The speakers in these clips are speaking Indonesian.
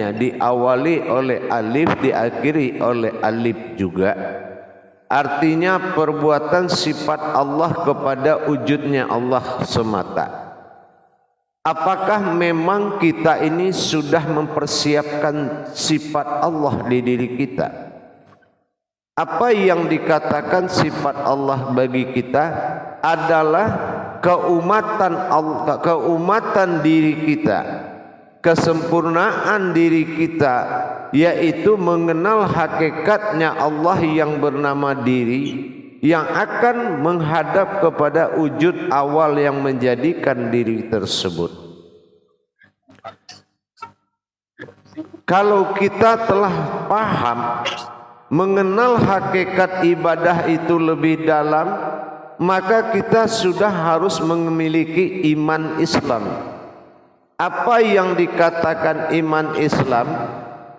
wujudnya diawali oleh alif, diakhiri oleh alif juga, artinya perbuatan sifat Allah kepada wujudnya Allah semata. Apakah memang kita ini sudah mempersiapkan sifat Allah di diri kita? Apa yang dikatakan sifat Allah bagi kita adalah keumatan diri kita, kesempurnaan diri kita, yaitu mengenal hakikatnya Allah yang bernama diri, yang akan menghadap kepada wujud awal yang menjadikan diri tersebut. Kalau kita telah paham mengenal hakikat ibadah itu lebih dalam, maka kita sudah harus memiliki iman Islam. Apa yang dikatakan iman Islam?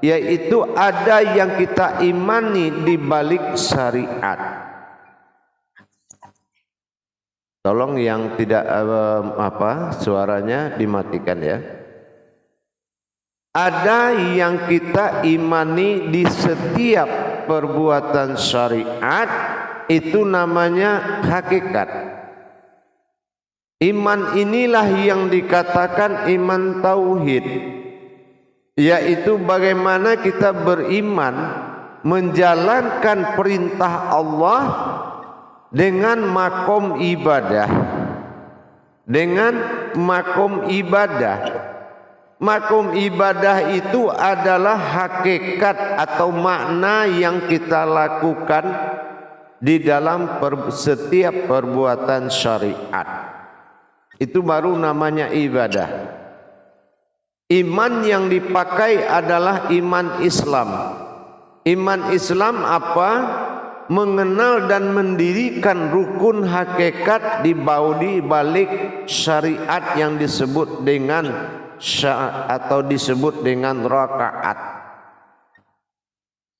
Yaitu ada yang kita imani di balik syariat. Tolong yang tidak suaranya dimatikan ya. Ada yang kita imani di setiap perbuatan syariat, itu namanya hakikat. Iman inilah yang dikatakan iman tauhid, yaitu bagaimana kita beriman menjalankan perintah Allah dengan makom ibadah. Dengan makom ibadah. Makom ibadah itu adalah hakikat atau makna yang kita lakukan di dalam setiap perbuatan syariat. Itu baru namanya ibadah. Iman yang dipakai adalah iman Islam. Iman Islam apa? Mengenal dan mendirikan rukun hakikat di balik syariat yang disebut dengan atau disebut dengan rakaat.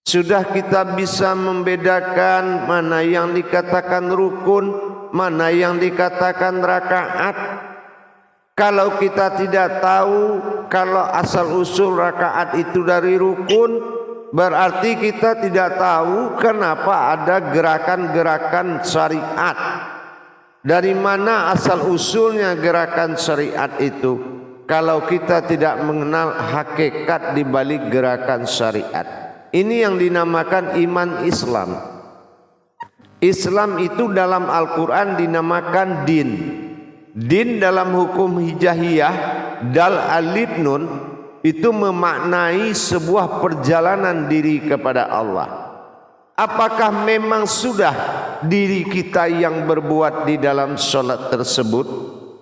Sudah kita bisa membedakan mana yang dikatakan rukun, mana yang dikatakan rakaat. Kalau kita tidak tahu kalau asal usul rakaat itu dari rukun, berarti kita tidak tahu kenapa ada gerakan-gerakan syariat. Dari mana asal usulnya gerakan syariat itu? Kalau kita tidak mengenal hakikat di balik gerakan syariat. Ini yang dinamakan iman Islam. Islam itu dalam Al-Quran dinamakan din. Din dalam hukum hijahiyah, dal alif nun, itu memaknai sebuah perjalanan diri kepada Allah. Apakah memang sudah diri kita yang berbuat di dalam sholat tersebut,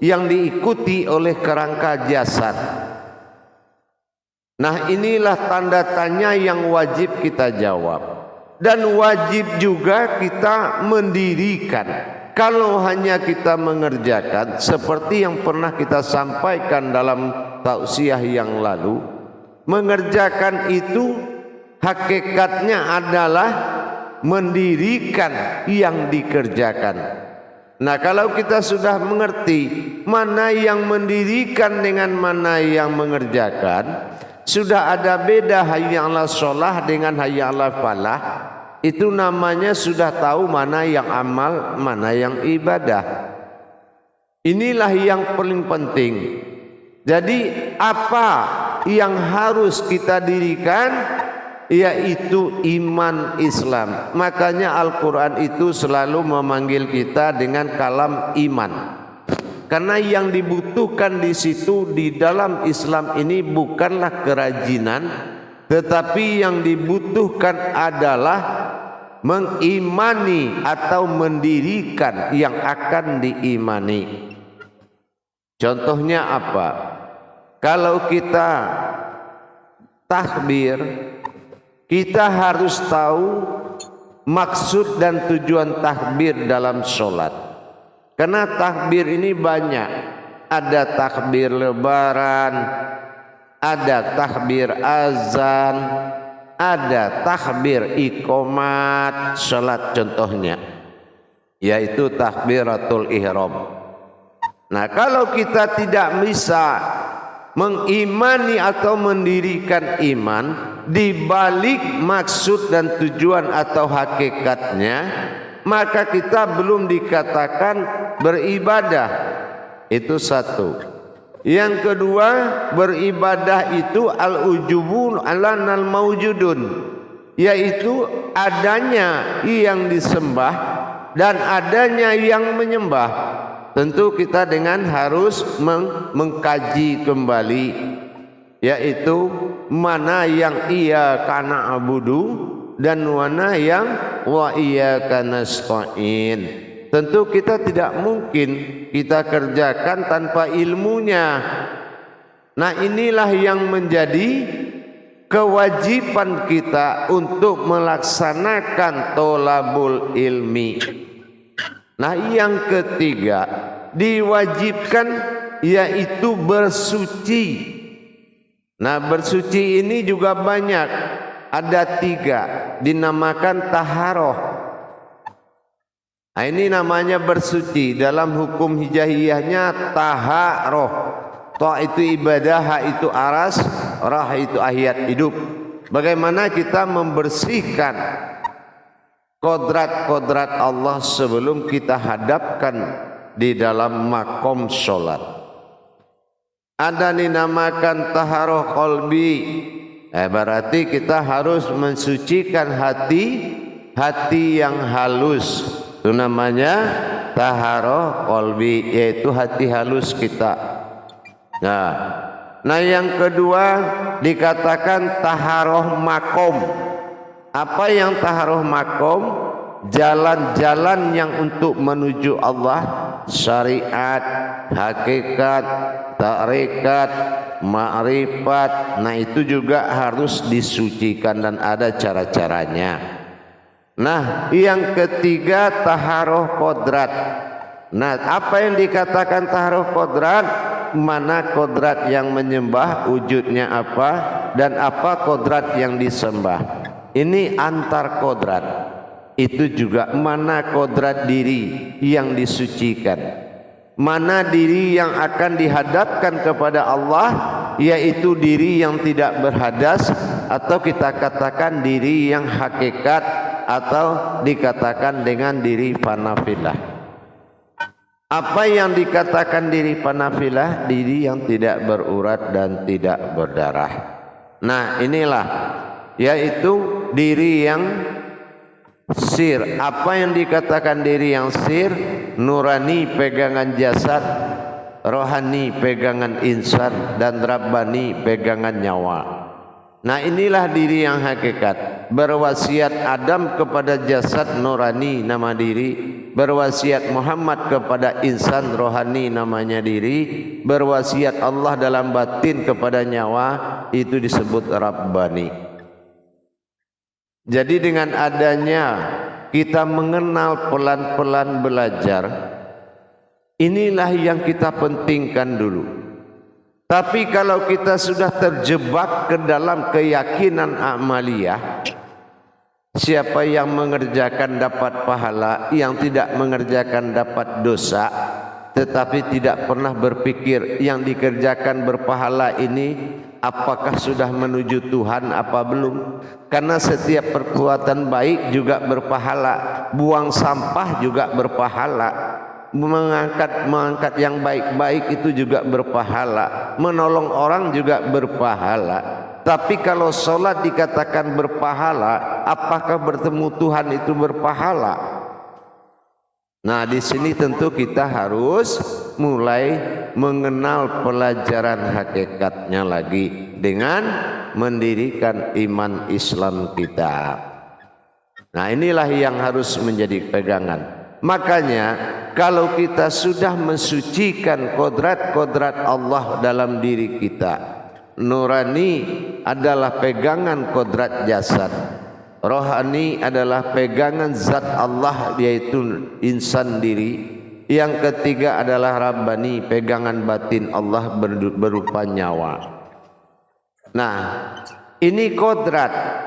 yang diikuti oleh kerangka jasad? Nah, inilah tanda tanya yang wajib kita jawab. Dan wajib juga kita mendirikan. Kalau hanya kita mengerjakan seperti yang pernah kita sampaikan dalam tausiah yang lalu, mengerjakan itu hakikatnya adalah mendirikan yang dikerjakan. Nah, kalau kita sudah mengerti mana yang mendirikan dengan mana yang mengerjakan, sudah ada beda hayya 'alas shalah dengan hayya 'alal falah. Itu namanya sudah tahu mana yang amal, mana yang ibadah. Inilah yang paling penting. Jadi apa yang harus kita dirikan? Yaitu iman Islam. Makanya Al-Quran itu selalu memanggil kita dengan kalam iman. Karena yang dibutuhkan di situ di dalam Islam ini bukanlah kerajinan, tetapi yang dibutuhkan adalah mengimani atau mendirikan yang akan diimani. Contohnya apa? Kalau kita takbir, kita harus tahu maksud dan tujuan takbir dalam sholat. Karena takbir ini banyak. Ada takbir lebaran, ada takbir azan, ada takbir iqomat sholat contohnya, yaitu takbiratul ihram. Nah, kalau kita tidak bisa mengimani atau mendirikan iman di balik maksud dan tujuan atau hakikatnya, maka kita belum dikatakan beribadah. Itu satu. Yang kedua, beribadah itu al-ujubun alanal maujudun, yaitu adanya yang disembah dan adanya yang menyembah. Tentu kita dengan harus mengkaji kembali, yaitu mana yang iya kana abudu dan mana yang wa iyyaka nasta'in. Tentu kita tidak mungkin kita kerjakan tanpa ilmunya. Nah, inilah yang menjadi kewajiban kita untuk melaksanakan tolabul ilmi. Nah, yang ketiga diwajibkan yaitu bersuci. Nah, bersuci ini juga banyak, ada 3, dinamakan taharoh. Nah, ini namanya bersuci. Dalam hukum hijaiyahnya taharoh. Ta itu ibadah, ha itu aras, rah itu hayat, hidup. Bagaimana kita membersihkan kodrat-kodrat Allah sebelum kita hadapkan di dalam makom sholat. Ada dinamakan taharoh qalbi. Berarti kita harus mensucikan hati yang halus. Itu namanya taharoh qalbi, yaitu hati halus kita. Nah, yang kedua dikatakan taharoh makom. Apa yang taharoh makom? Jalan-jalan yang untuk menuju Allah, syariat, hakikat, tarekat, ma'rifat. Nah, itu juga harus disucikan dan ada cara-caranya. Nah, yang ketiga taharoh kodrat. Nah, apa yang dikatakan taharoh kodrat? Mana kodrat yang menyembah, wujudnya apa, dan apa kodrat yang disembah. Ini antar kodrat. Itu juga mana kodrat diri yang disucikan, mana diri yang akan dihadapkan kepada Allah, yaitu diri yang tidak berhadas, atau kita katakan diri yang hakikat, atau dikatakan dengan diri panafilah. Apa yang dikatakan diri panafilah? Diri yang tidak berurat dan tidak berdarah. Nah, inilah yaitu diri yang sir. Apa yang dikatakan diri yang sir? Nurani pegangan jasad, rohani pegangan insan, dan rabbani pegangan nyawa. Nah, inilah diri yang hakikat. Berwasiat Adam kepada jasad nurani, nama diri. Berwasiat Muhammad kepada insan, rohani, namanya diri. Berwasiat Allah dalam batin kepada nyawa, itu disebut rabbani. Jadi dengan adanya kita mengenal pelan-pelan belajar, inilah yang kita pentingkan dulu. Tapi kalau kita sudah terjebak ke dalam keyakinan amaliyah, siapa yang mengerjakan dapat pahala, yang tidak mengerjakan dapat dosa, tetapi tidak pernah berpikir yang dikerjakan berpahala ini apakah sudah menuju Tuhan apa belum. Karena setiap perbuatan baik juga berpahala, buang sampah juga berpahala, mengangkat yang baik-baik itu juga berpahala, menolong orang juga berpahala. Tapi kalau sholat dikatakan berpahala, apakah bertemu Tuhan itu berpahala? Nah, di sini tentu kita harus mulai mengenal pelajaran hakikatnya lagi dengan mendirikan iman Islam kita. Nah, inilah yang harus menjadi pegangan. Makanya kalau kita sudah mensucikan kodrat-kodrat Allah dalam diri kita, nurani adalah pegangan kodrat jasad, rohani adalah pegangan zat Allah yaitu insan diri, yang ketiga adalah rabbani, pegangan batin Allah berupa nyawa. Nah, ini kodrat.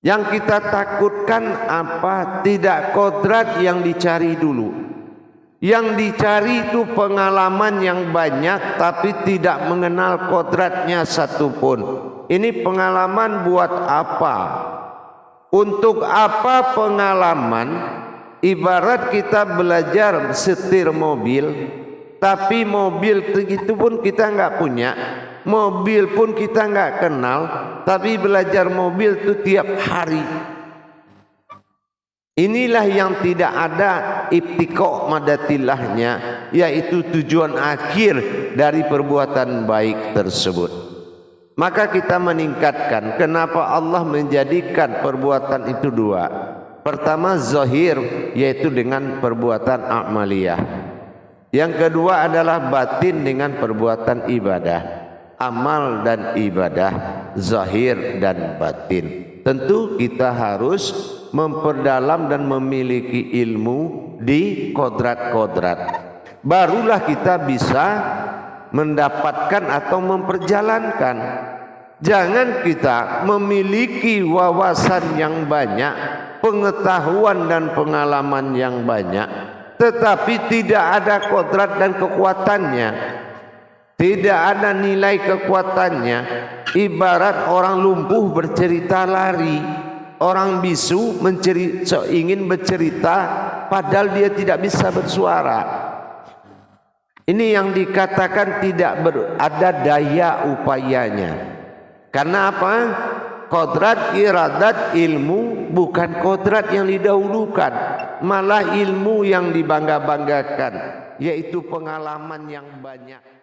Yang kita takutkan apa? Tidak kodrat yang dicari dulu, Yang dicari itu pengalaman yang banyak tapi tidak mengenal kodratnya satupun. Ini pengalaman buat apa? Untuk apa pengalaman? Ibarat kita belajar setir mobil, tapi mobil itu pun kita nggak punya, mobil pun kita nggak kenal, tapi belajar mobil itu tiap hari. Inilah yang tidak ada ibtiqo madatilahnya, yaitu tujuan akhir dari perbuatan baik tersebut. Maka kita meningkatkan, kenapa Allah menjadikan perbuatan itu dua. Pertama zahir, yaitu dengan perbuatan amaliyah. Yang kedua adalah batin dengan perbuatan ibadah. Amal dan ibadah, zahir dan batin. Tentu kita harus memperdalam dan memiliki ilmu di kodrat-kodrat. Barulah kita bisa mendapatkan atau memperjalankan. Jangan kita memiliki wawasan yang banyak, pengetahuan dan pengalaman yang banyak, tetapi tidak ada kodrat dan kekuatannya, tidak ada nilai kekuatannya. Ibarat orang lumpuh bercerita lari, orang bisu ingin bercerita padahal dia tidak bisa bersuara. Ini yang dikatakan tidak ada daya upayanya. Karena apa? Kodrat, iradat, ilmu bukan kodrat yang didahulukan, malah ilmu yang dibangga-banggakan, yaitu pengalaman yang banyak.